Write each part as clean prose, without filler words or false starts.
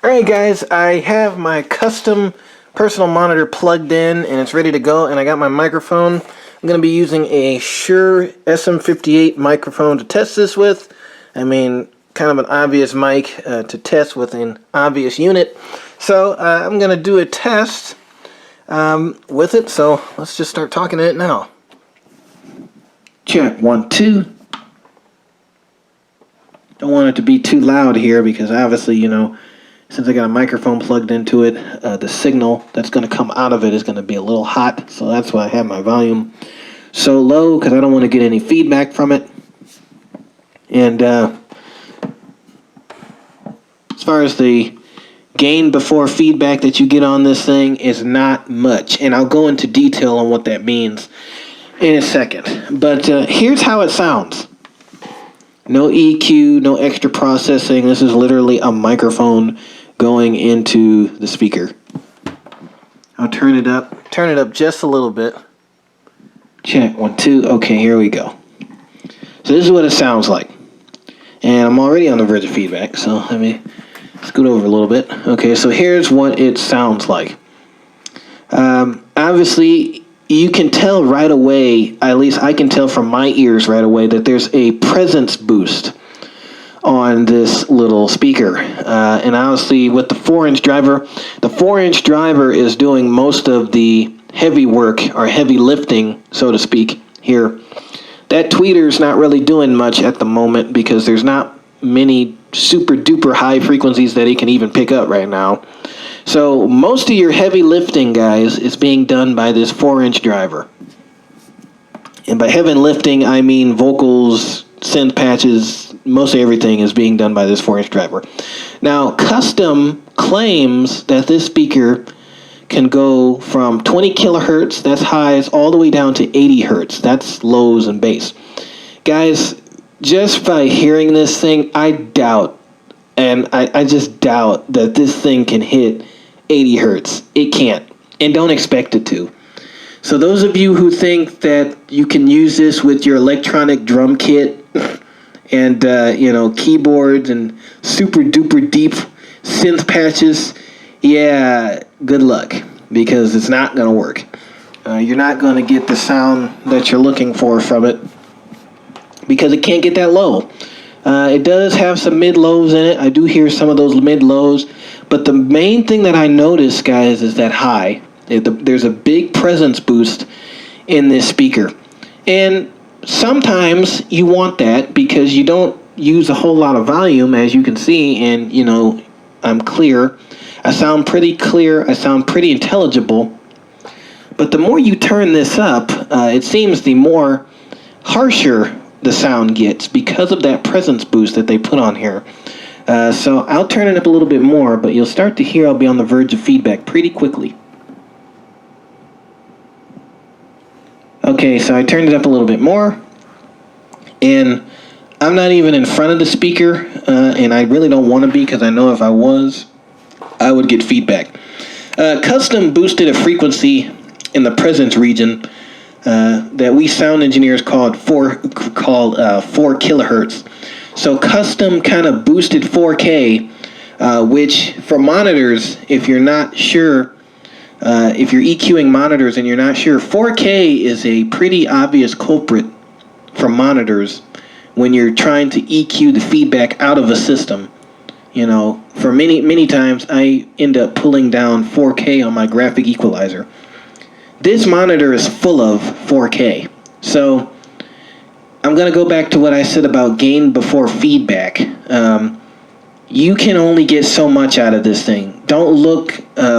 Alright guys, I have my custom personal monitor plugged in and it's ready to go, and I got my microphone. I'm going to be using a Shure SM58 microphone to test this with. I mean, kind of an obvious mic to test with an obvious unit. So I'm going to do a test with it, so let's just start talking to it now. Check, 1, 2. Don't want it to be too loud here because obviously, since I got a microphone plugged into it, the signal that's going to come out of it is going to be a little hot. So that's why I have my volume so low, because I don't want to get any feedback from it. And as far as the gain before feedback that you get on this thing is not much. And I'll go into detail on what that means in a second. But here's how it sounds. No EQ, no extra processing. This is literally a microphone going into the speaker. I'll turn it up just a little bit. Check, 1, 2. Okay, here we go. So this is what it sounds like. And I'm already on the verge of feedback, so let me scoot over a little bit. Okay, so here's what it sounds like. Obviously, you can tell right away, at least I can tell from my ears right away, that there's a presence boost on this little speaker. And obviously with the 4-inch driver, the 4-inch driver is doing most of the heavy work, or heavy lifting, so to speak, here. That tweeter's not really doing much at the moment because there's not many super duper high frequencies that it can even pick up right now. So most of your heavy lifting, guys, is being done by this 4-inch driver. And by heavy lifting, I mean vocals, synth patches, most everything is being done by this 4-inch driver. Now, Kustom claims that this speaker can go from 20 kilohertz, that's highs, all the way down to 80 hertz, that's lows and bass. Guys, just by hearing this thing, I doubt, and I just doubt that this thing can hit 80 hertz. It can't, and don't expect it to. So those of you who think that you can use this with your electronic drum kit and keyboards and super duper deep synth patches, yeah, good luck, because it's not going to work. You're not going to get the sound that you're looking for from it because it can't get that low. It does have some mid-lows in it. I do hear some of those mid-lows, but the main thing that I notice, guys, is that high. There's a big presence boost in this speaker. And sometimes you want that because you don't use a whole lot of volume, as you can see, and, I'm clear. I sound pretty clear. I sound pretty intelligible. But the more you turn this up, it seems the more harsher the sound gets because of that presence boost that they put on here. So I'll turn it up a little bit more, but you'll start to hear I'll be on the verge of feedback pretty quickly. Okay, so I turned it up a little bit more, and I'm not even in front of the speaker, and I really don't want to be, because I know if I was, I would get feedback. Kustom boosted a frequency in the presence region that we sound engineers called 4 kilohertz. So Kustom kind of boosted 4K, which for monitors, if you're not sure, if you're EQing monitors and you're not sure, 4K is a pretty obvious culprit for monitors when you're trying to EQ the feedback out of a system. For many times I end up pulling down 4K on my graphic equalizer. This monitor is full of 4K. So I'm going to go back to what I said about gain before feedback. You can only get so much out of this thing. Don't look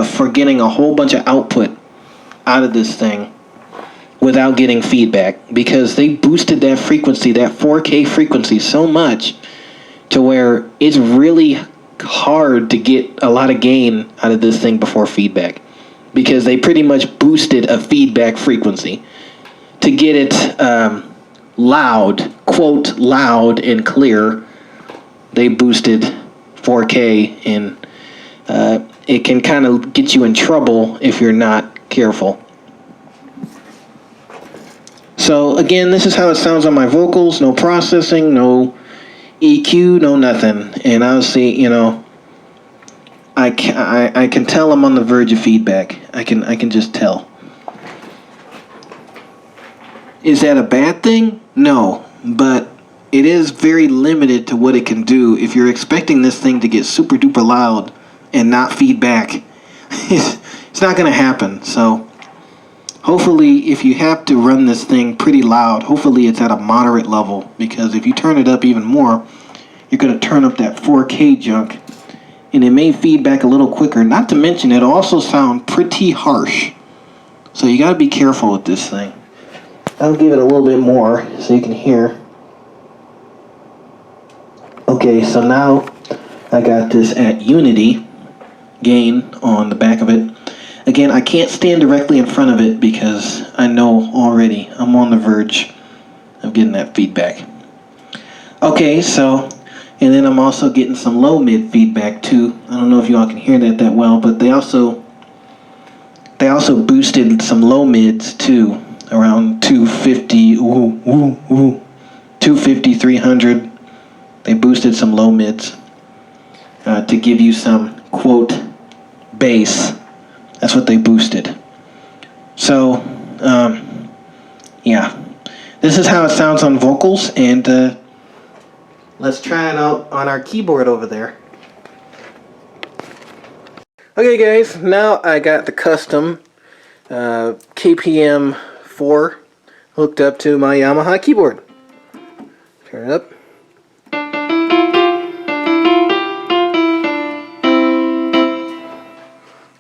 for getting a whole bunch of output out of this thing without getting feedback, because they boosted that frequency, that 4K frequency, so much to where it's really hard to get a lot of gain out of this thing before feedback, because they pretty much boosted a feedback frequency to get it loud, quote, loud and clear. They boosted 4K, and it can kind of get you in trouble if you're not careful. So again, this is how it sounds on my vocals. No processing, no EQ, no nothing. And obviously, I can tell I'm on the verge of feedback. I can just tell. Is that a bad thing? No, but it is very limited to what it can do. If you're expecting this thing to get super duper loud and not feedback, it's not going to happen. So hopefully, if you have to run this thing pretty loud, hopefully it's at a moderate level, because if you turn it up even more, you're going to turn up that 4K junk, and it may feedback a little quicker. Not to mention, it'll also sound pretty harsh. So you got to be careful with this thing. I'll give it a little bit more so you can hear. Okay, so now I got this at unity gain on the back of it. Again, I can't stand directly in front of it because I know already I'm on the verge of getting that feedback. Okay, so, and then I'm also getting some low mid feedback too. I don't know if you all can hear that well, but they also boosted some low mids too, around 250, 250, 300. They boosted some low mids to give you some, quote, bass. That's what they boosted. So, yeah. This is how it sounds on vocals, and let's try it out on our keyboard over there. Okay guys, now I got the Kustom KPM 4 hooked up to my Yamaha keyboard. Turn it up.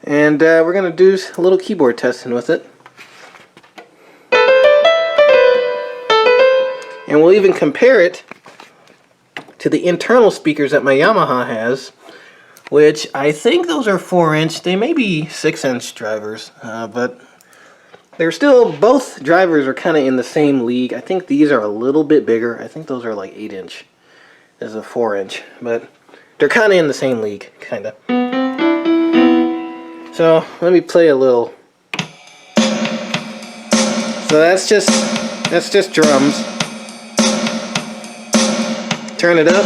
And we're going to do a little keyboard testing with it. And we'll even compare it to the internal speakers that my Yamaha has, which I think those are 4-inch. They may be 6-inch drivers, but they're still, both drivers are kind of in the same league. I think these are a little bit bigger. I think those are like 8-inch. This is a 4-inch, but they're kind of in the same league, kind of. So let me play a little. So that's just drums. Turn it up.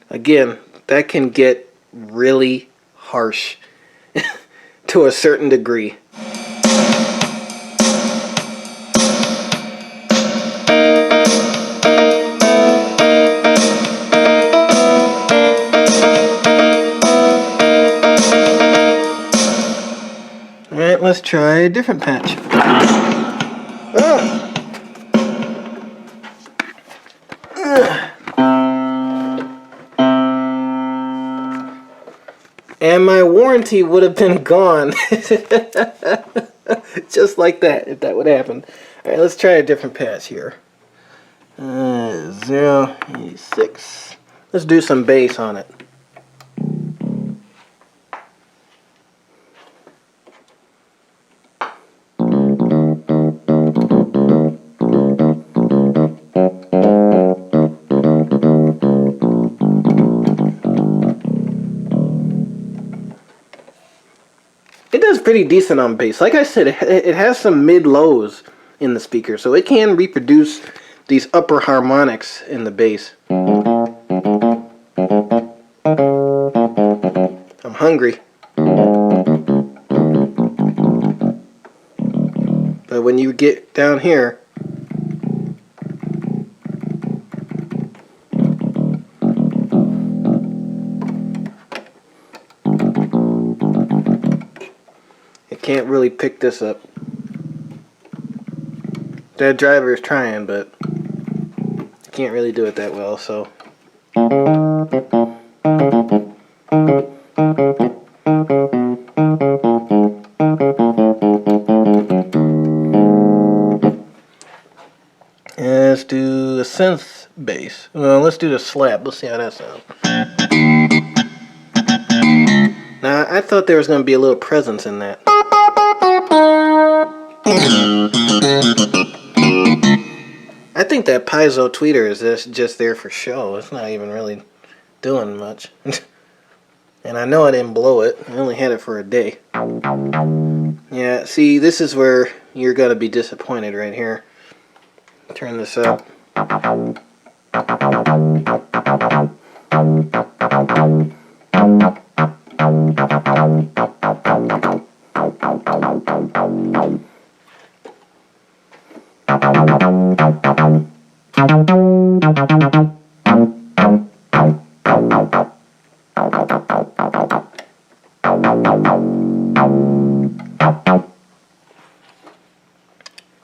Again, that can get really harsh to a certain degree. Alright, let's try a different patch. And my warranty would have been gone. Just like that, if that would happen. Alright, let's try a different patch here. 0.86. Let's do some bass on it. It does pretty decent on bass. Like I said, it has some mid-lows in the speaker, so it can reproduce these upper harmonics in the bass. I'm hungry. But when you get down here, can't really pick this up. That driver is trying, but I can't really do it that well, so. And let's do a synth bass. Well, let's do the slap. Let's see how that sounds. Now, I thought there was going to be a little presence in that. I think that piezo tweeter is just there for show. It's not even really doing much. And I know I didn't blow it. I only had it for a day. Yeah, see, this is where you're going to be disappointed right here. Turn this up.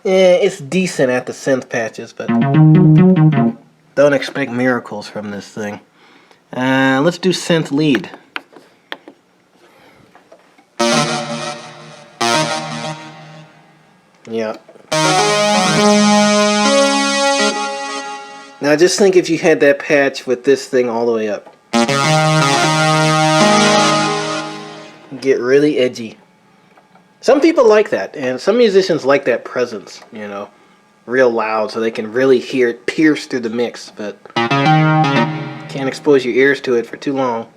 Yeah, it's decent at the synth patches, but don't expect miracles from this thing. Let's do synth lead. Yeah. Now just think if you had that patch with this thing all the way up. Get really edgy. Some people like that, and some musicians like that presence, you know, real loud so they can really hear it pierce through the mix, but can't expose your ears to it for too long.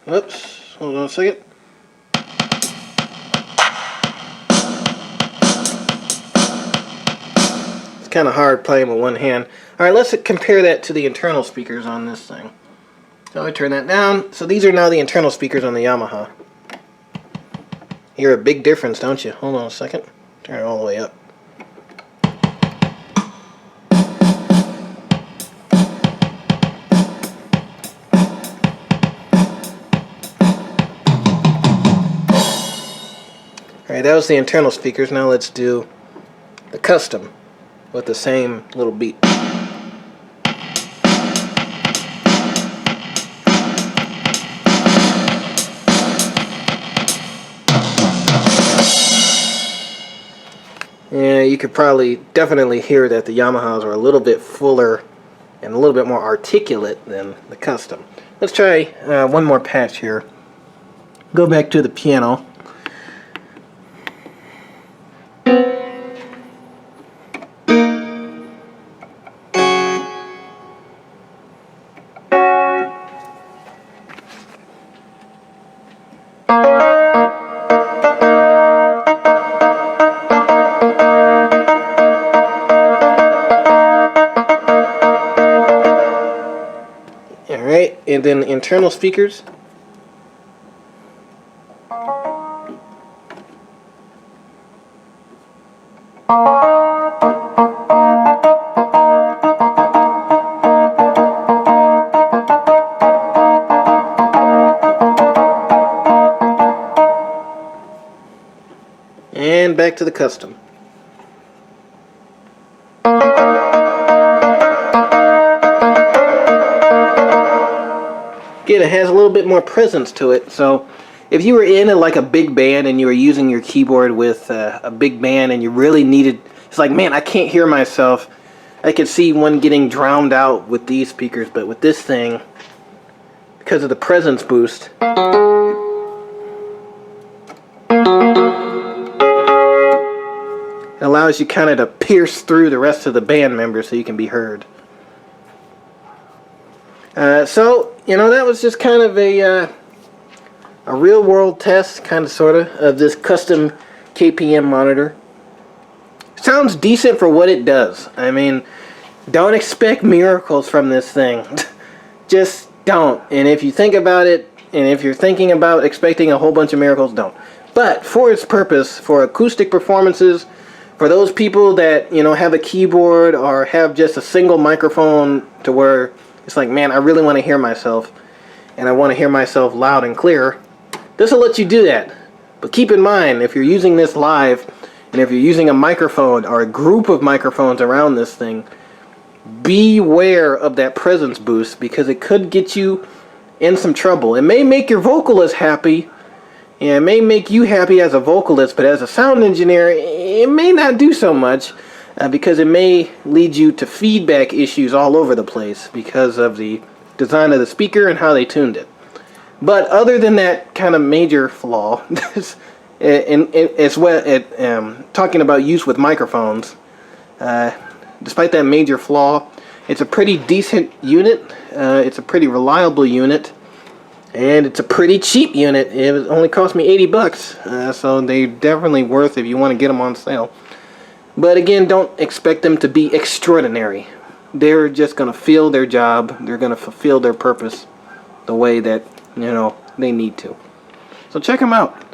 Whoops, hold on a second. It's kind of hard playing with one hand. Alright, let's compare that to the internal speakers on this thing. So I turn that down. So these are now the internal speakers on the Yamaha. You hear a big difference, don't you? Hold on a second. Turn it all the way up. Alright, that was the internal speakers. Now let's do the custom with the same little beat. Yeah, you could probably definitely hear that the Yamahas are a little bit fuller and a little bit more articulate than the custom. Let's try one more patch here. Go back to the piano. Alright, and then internal speakers. And back to the custom. Again, it has a little bit more presence to it. So if you were in like a big band and you were using your keyboard with a big band and you really needed, it's like, man, I can't hear myself. I could see one getting drowned out with these speakers, but with this thing, because of the presence boost, it allows you kind of to pierce through the rest of the band members so you can be heard. So, you know, that was just kind of a real world test, kind of sort of this Kustom KPM monitor. Sounds decent for what it does. I mean, don't expect miracles from this thing. Just don't. And if you think about it, and if you're thinking about expecting a whole bunch of miracles, don't. But for its purpose, for acoustic performances, for those people that, you know, have a keyboard or have just a single microphone to where it's like, man, I really want to hear myself, and I want to hear myself loud and clear, this will let you do that. But keep in mind, if you're using this live, and if you're using a microphone or a group of microphones around this thing, beware of that presence boost, because it could get you in some trouble. It may make your vocalist happy, Yeah, it may make you happy as a vocalist, but as a sound engineer, it may not do so much because it may lead you to feedback issues all over the place because of the design of the speaker and how they tuned it. But other than that kind of major flaw, as well, talking about use with microphones, despite that major flaw, it's a pretty decent unit. It's a pretty reliable unit. And it's a pretty cheap unit. It only cost me $80, so they're definitely worth if you want to get them on sale. But again, don't expect them to be extraordinary. They're just going to fill their job. They're going to fulfill their purpose the way that, they need to. So check them out.